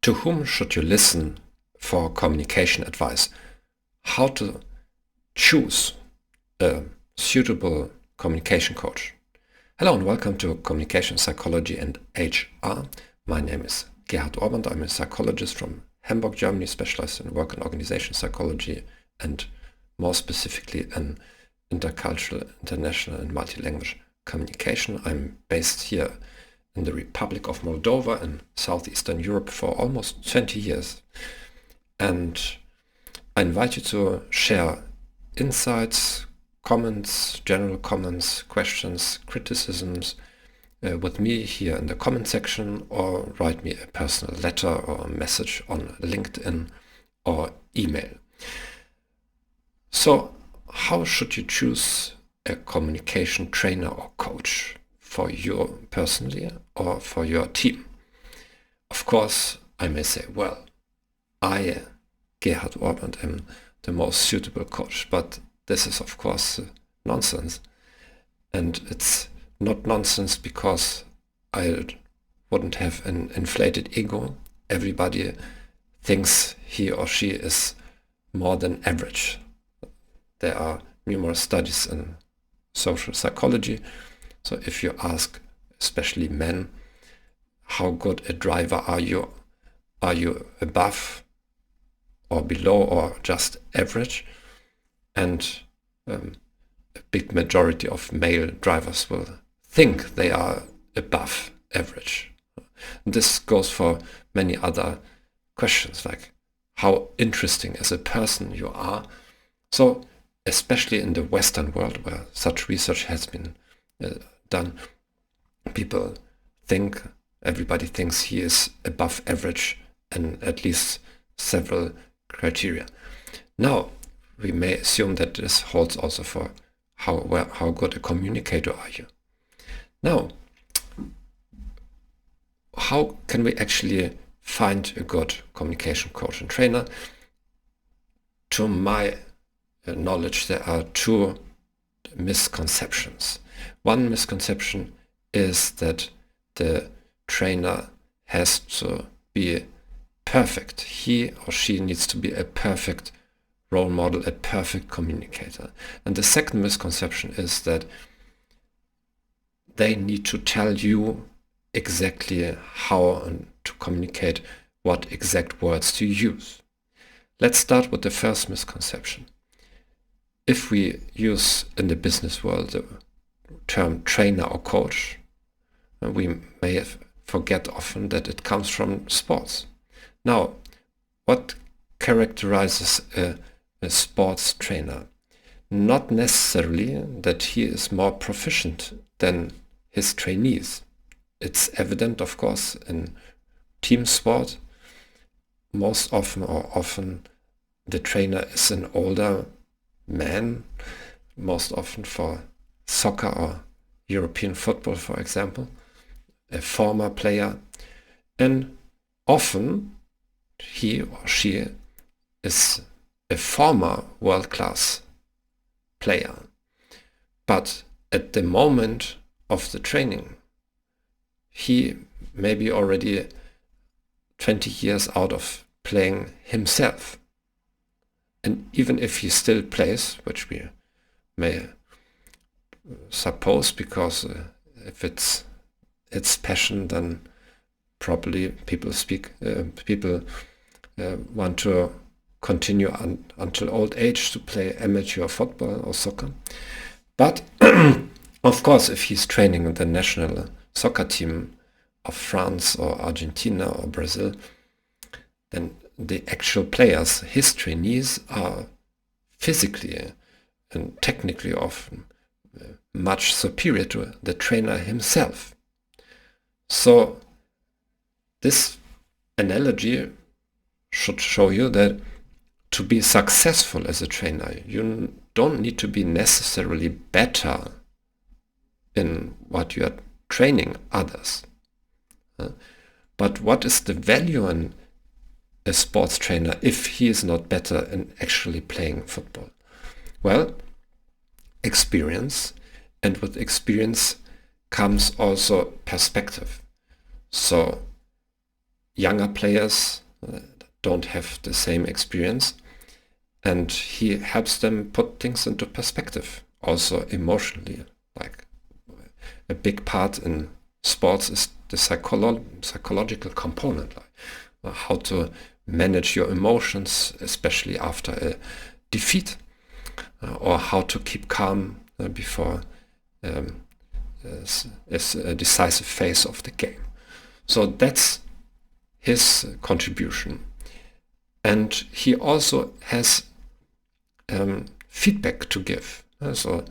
To whom should you listen for communication advice? How to choose a suitable communication coach. Hello and welcome to Communication Psychology and HR. My name is Gerhard. I'm a psychologist from Hamburg, Germany, specialized in work and organization psychology and more specifically in intercultural, international and multilingual communication. I'm based here in the Republic of Moldova in Southeastern Europe for almost 20 years. And I invite you to share insights, comments, general comments, questions, criticisms with me here in the comment section, or write me a personal letter or a message on LinkedIn or email. So how should you choose a communication trainer or coach for you personally or for your team? Of course, I may say, well, I, Gerhard, am the most suitable coach, but this is of course nonsense. And it's not nonsense because I wouldn't have an inflated ego. Everybody thinks he or she is more than average. There are numerous studies in social psychology. So if you ask, especially men, how good a driver are you above or below or just average? And a big majority of male drivers will think they are above average. This goes for many other questions, like how interesting as a person you are. So especially in the Western world where such research has been done, everybody thinks he is above average in at least several criteria. Now, we may assume that this holds also for how good a communicator are you. Now, how can we actually find a good communication coach and trainer? To my knowledge, there are two misconceptions. One misconception is that the trainer has to be perfect. He or she needs to be a perfect role model, a perfect communicator. And the second misconception is that they need to tell you exactly how to communicate, what exact words to use. Let's start with the first misconception. If we use in the business world the term trainer or coach, we may forget often that it comes from sports. Now, what characterizes a sports trainer? Not necessarily that he is more proficient than his trainees. It's evident, of course, in team sport. Most often the trainer is an older man, most often for soccer or European football, for example, a former player, and often he or she is a former world-class player. But at the moment of the training, he may be already 20 years out of playing himself. And even if he still plays, which we may suppose, because if it's passion, then probably people want to continue until old age to play amateur football or soccer. But of course, if he's training the national soccer team of France or Argentina or Brazil, then the actual players, his trainees, are physically and technically often much superior to the trainer himself. So this analogy should show you that to be successful as a trainer, you don't need to be necessarily better in what you are training others. But what is the value in a sports trainer if he is not better in actually playing football? Well, experience, and with experience comes also perspective. So younger players don't have the same experience, and he helps them put things into perspective, also emotionally. Like a big part in sports is the psychological component, like how to manage your emotions, especially after a defeat, or how to keep calm before a decisive phase of the game. So that's his contribution. And he also has feedback to give. So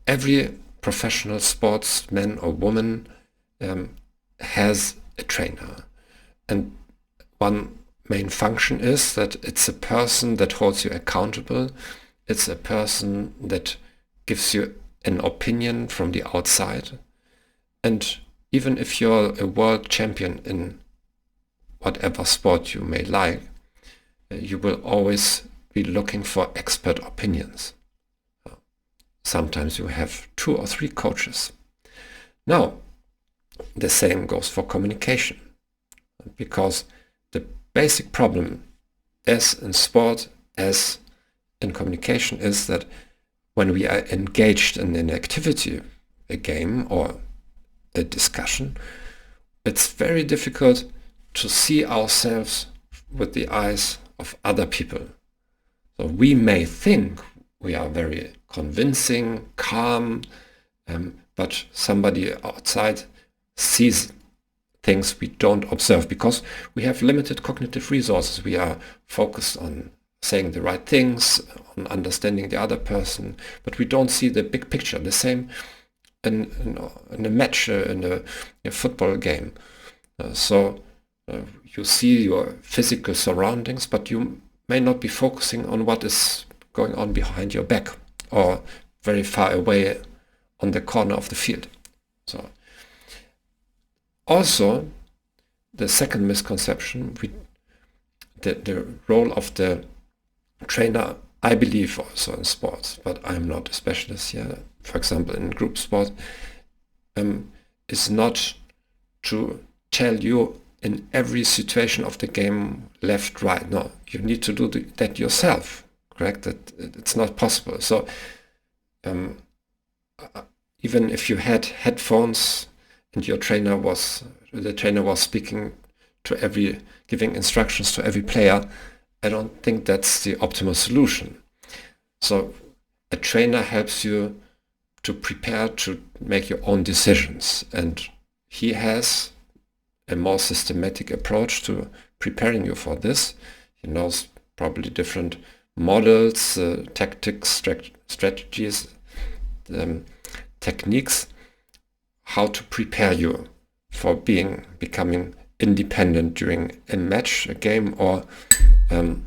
every professional sportsman or woman has a trainer. And one main function is that it's a person that holds you accountable. It's a person that gives you an opinion from the outside. And even if you're a world champion in whatever sport you may like, you will always be looking for expert opinions. Sometimes you have 2 or 3 coaches. Now, the same goes for communication, because the basic problem as in sport as in communication is that when we are engaged in an activity, a game or a discussion, it's very difficult to see ourselves with the eyes of other people. So we may think we are very convincing, calm, but somebody outside sees things we don't observe because we have limited cognitive resources. We are focused on saying the right things, on understanding the other person, but we don't see the big picture. The same in a match, in a football game. So you see your physical surroundings, but you may not be focusing on what is going on behind your back or very far away on the corner of the field. So also, the second misconception, the role of the trainer, I believe also in sports, but I'm not a specialist here, for example, in group sport, is not to tell you in every situation of the game, left, right. No, you need to do that yourself, correct? That it's not possible. So even if you had headphones and the trainer was speaking to giving instructions to every player, I don't think that's the optimal solution. So a trainer helps you to prepare to make your own decisions, and he has a more systematic approach to preparing you for this. He knows probably different models, tactics, strategies, techniques, how to prepare you for becoming independent during a match, a game, or in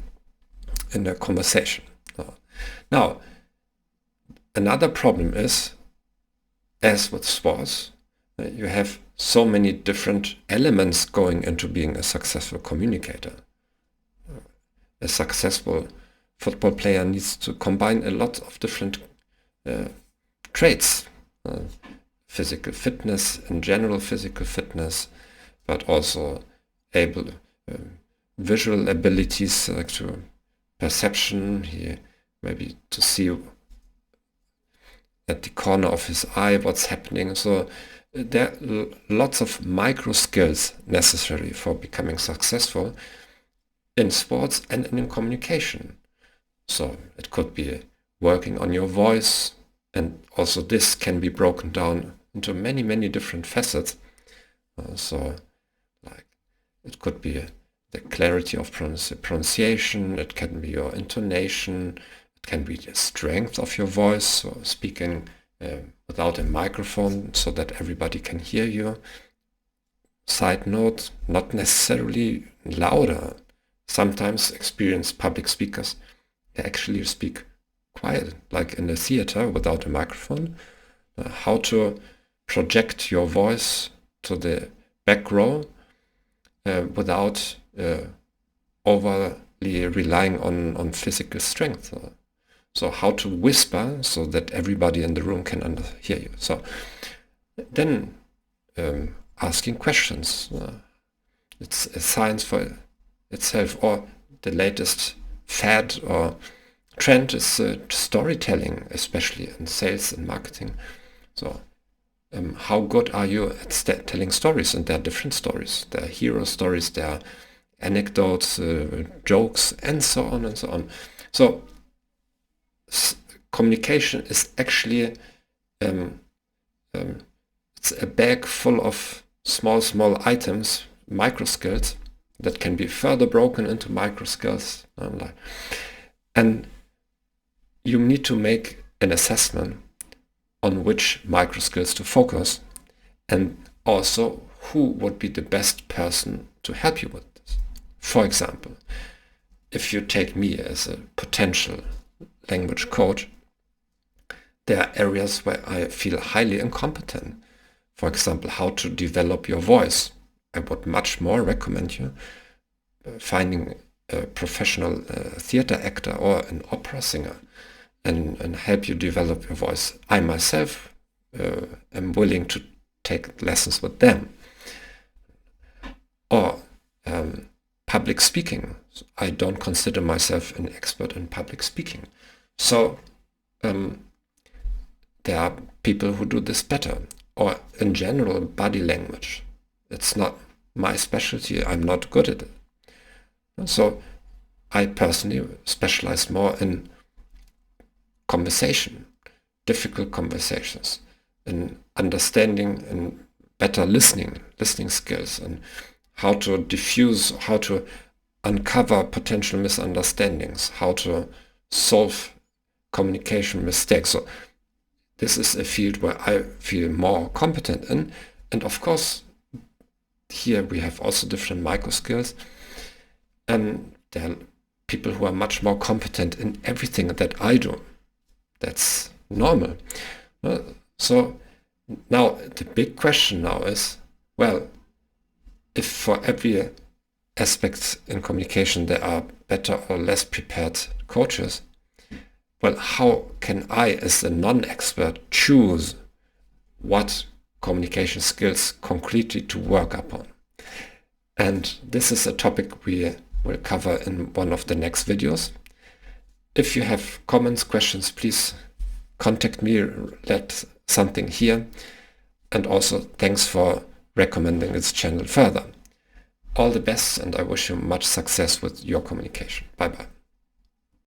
a conversation. Now, another problem is, as with sports, you have so many different elements going into being a successful communicator. A successful football player needs to combine a lot of different traits. Physical fitness, in general physical fitness, but also visual abilities like to perception, maybe to see at the corner of his eye what's happening. So there are lots of micro skills necessary for becoming successful in sports and in communication. So it could be working on your voice, and also this can be broken down into many, many different facets. So like it could be the clarity of pronunciation, it can be your intonation, it can be the strength of your voice, so speaking without a microphone so that everybody can hear you. Side note, not necessarily louder. Sometimes experienced public speakers actually speak quiet, like in the theater without a microphone. How to project your voice to the back row without overly relying on physical strength. So how to whisper so that everybody in the room can hear you. So then asking questions. It's a science for itself. Or the latest fad or trend is storytelling, especially in sales and marketing. So how good are you at telling stories? And there are different stories. There are hero stories, there are anecdotes, jokes, and so on and so on. So communication is actually it's a bag full of small items, micro skills, that can be further broken into micro skills. And you need to make an assessment on which micro skills to focus, and also who would be the best person to help you with this. For example, if you take me as a potential language coach, there are areas where I feel highly incompetent. For example, how to develop your voice. I would much more recommend you finding a professional theater actor or an opera singer and help you develop your voice. I myself am willing to take lessons with them. Or public speaking. I don't consider myself an expert in public speaking. So there are people who do this better. Or in general, body language. It's not my specialty. I'm not good at it. So I personally specialize more in conversation, difficult conversations, in understanding and better listening skills, and how to diffuse, how to uncover potential misunderstandings, how to solve communication mistakes. So this is a field where I feel more competent in. And of course, here we have also different micro skills. And there are people who are much more competent in everything that I do. That's normal. So now the big question now is, well, if for every aspect in communication there are better or less prepared coaches, well, how can I, as a non-expert, choose what communication skills concretely to work upon? And this is a topic we will cover in one of the next videos. If you have comments, questions, please contact me, let something here. And also thanks for recommending this channel further. All the best, and I wish you much success with your communication. Bye-bye.